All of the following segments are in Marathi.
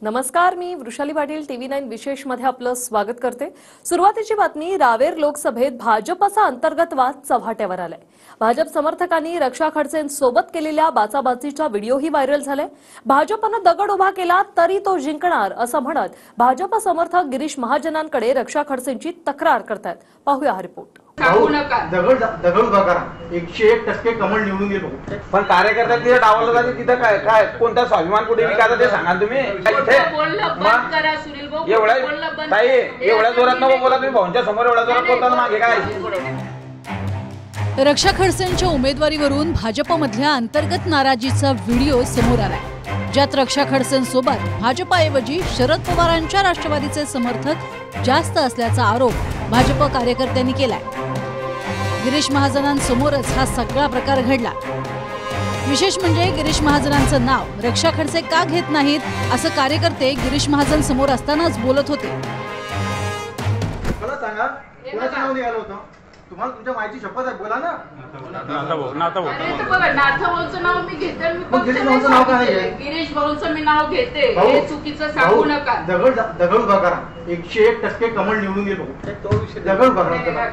नमस्कार, मी वृषाली पाटील TV9 विशेष मध्ये आपलं स्वागत करते। सुरुवातीची बातमी, रावेर लोकसभेत भाजपचा अंतर्गत वाद चव्हाट्यावर आलाय। भाजप समर्थकांनी रक्षा खडसेंसोबत केलेल्या बाचाबाचीचा व्हिडिओही व्हायरल झालाय। भाजपने दगड उभा केला तरी तो जिंकणार असं म्हणत भाजप समर्थक गिरीश महाजनांकडे रक्षा खडसेंची तक्रार करतात। पाहूया हा रिपोर्ट। दगड उभा करा, 101% कमळ निवडून येतो। पण कार्यकर्त्यांनी तिथे डावललं जाते, तिथं काय कोणता स्वाभिमान कुठे विकायचा ते सांगा तुम्ही। एवढ्या जोरात नको बोला तुम्ही, भाऊंच्या समोर एवढ्या जोरात बोलताना मागे काय। रक्षा खडसेंच्या उमेदवारीवरून भाजपमधल्या अंतर्गत नाराजीचा व्हिडिओ समोर आलाय, ज्यात रक्षा खडसेंसोबत भाजपऐवजी शरद पवारांच्या राष्ट्रवादीचे समर्थक जास्त असल्याचा आरोप भाजप कार्यकर्त्यांनी केलाय। गिरीश महाजनांसमोरच हा सगळा प्रकार घडला। विशेष म्हणजे गिरीश महाजनांचं नाव रक्षा खडसे का घेत नाहीत असं कार्यकर्ते गिरीश महाजन समोर असतानाच बोलत होते। मला सांगा, कोणाचं नाव निघालं होतं? तुम्हाला तुमच्या मायची शपथ आहे, बोला ना। नाथभाऊचं नाव मी घेते, गिरीश भाऊचं नाव काय आहे? गिरीश भाऊचं मी नाव घेते, हे चुकीचं सांगू नका। दगड उभा करा, 101% कमळ निवडून येतो। दगड उभा करा।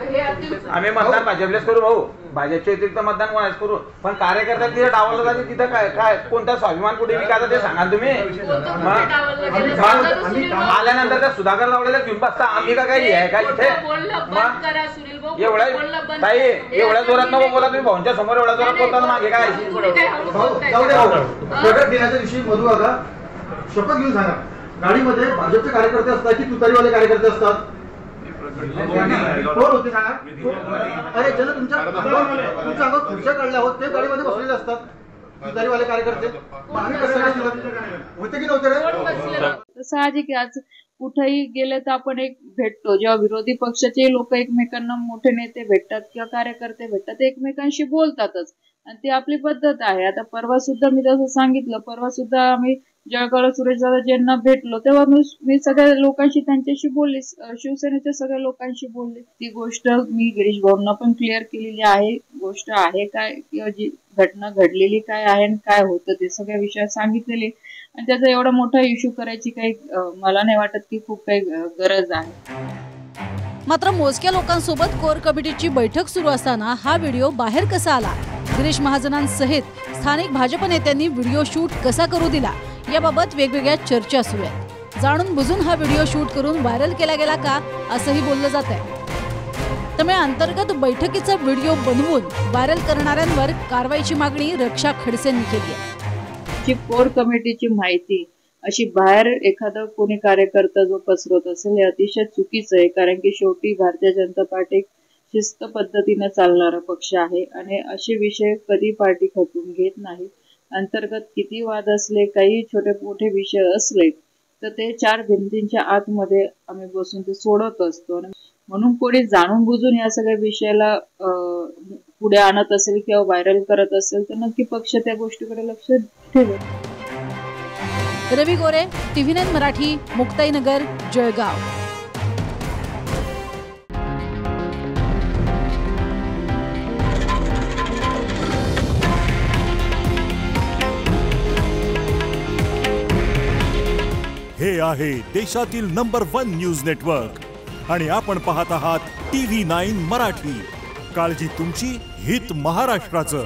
आम्ही मतदान भाजपलेच करू भाऊ, भाजपच्या व्यतिरिक्त मतदान कोणाच करू। पण कार्यकर्त्यांनी तिथे डावललं जाते, तिथं काय कोणता स्वाभिमान कुठे विकायचा ते सांगा तुम्ही। आल्यानंतर त्या सुधाकर लावलेल्या घेऊन बसता आम्ही का काही आहे का इथे। एवढ्या जोरात नको बोला तुम्ही, भाऊंच्या समोर एवढ्या जोरात बोलताना मागे काय। शपथ घेण्याच्या दिवशी मधू बघा, शपथ घेऊन सांगा, गाडीमध्ये भाजपचे कार्यकर्ते असतात की तुतारीवाले कार्यकर्ते असतात? कोण होते सांगा? अरे ज्यांना तुमच्या अंगावर खुर्च्या काढल्या आहोत ते गाडीमध्ये बसलेले असतात, तुतारीवाले कार्यकर्ते। होते की नव्हते रे? साहजिक आज कुठेही गेले तर आपण एक भेटतो, जेव्हा विरोधी पक्षाचे लोक एकमेकांना, मोठे नेते भेटतात किंवा कार्यकर्ते भेटतात, एकमेकांशी बोलतातच आणि ती आपली पद्धत आहे। आता परवा सुद्धा मी जसं सांगितलं, परवा सुद्धा आम्ही जळगाव सुरेश दादा ज्यांना भेटलो तेव्हा मी सगळ्या लोकांशी त्यांच्याशी बोलले, शिवसेनेच्या सगळ्या लोकांशी बोलले। ती गोष्ट मी गिरीश भाऊंना पण क्लिअर केलेली आहे, गोष्ट आहे काय किंवा जी घटना घडलेली काय आहे आणि काय होतं ते सगळ्या विषयात सांगितलेले। आणि त्याचा एवढा मोठा इश्यू करायची काही मला नाही वाटत की खूप काही गरज आहे। मात्र मोजक्या लोकांसोबत कोर कमिटीची बैठक सुरू असताना हा व्हिडिओ बाहेर कसा आला, गिरीश महाजनांसहित स्थानिक भाजप नेत्यांनी व्हिडिओ शूट कसा करू दिला, याबाबत वेगवेगळ्या चर्चा सुरू आहेत। जाणून बुजून हा व्हिडिओ शूट करून व्हायरल केला गेला का असंही बोललं जात आहे। त्यामुळे अंतर्गत बैठकीचा व्हिडिओ बनवून व्हायरल करणाऱ्यांवर कारवाईची मागणी रक्षा खडसेंनी केली आहे। जी कोर कमिटीची माहिती अशी बाहेर एखादा कोणी कार्यकर्ता जो पसरवत असेल हे अतिशय चुकीचं आहे, कारण की शेवटी भारतीय जनता पार्टी शिस्त पद्धतीने चालणारा पक्ष आहे आणि असे विषय कधी पार्टी खपवून घेत नाही। अंतर्गत किती वाद असले, काही छोटे मोठे विषय असले तर ते चार भिंतींच्या आतमध्ये आम्ही बसून ते सोडत असतो। म्हणून कोणी जाणून बुजून या सगळ्या विषयाला पुढे आणत असेल किंवा व्हायरल करत असेल तर नक्की पक्ष त्या गोष्टीकडे लक्ष ठेवेल। रवी गोरे, TV9 मराठी, मुक्ताईनगर, जळगाव। हे आहे देशातील नंबर 1 न्यूज नेटवर्क आणि आपण पाहत आहात TV9 मराठी। काळजी तुमची, हित महाराष्ट्राचं।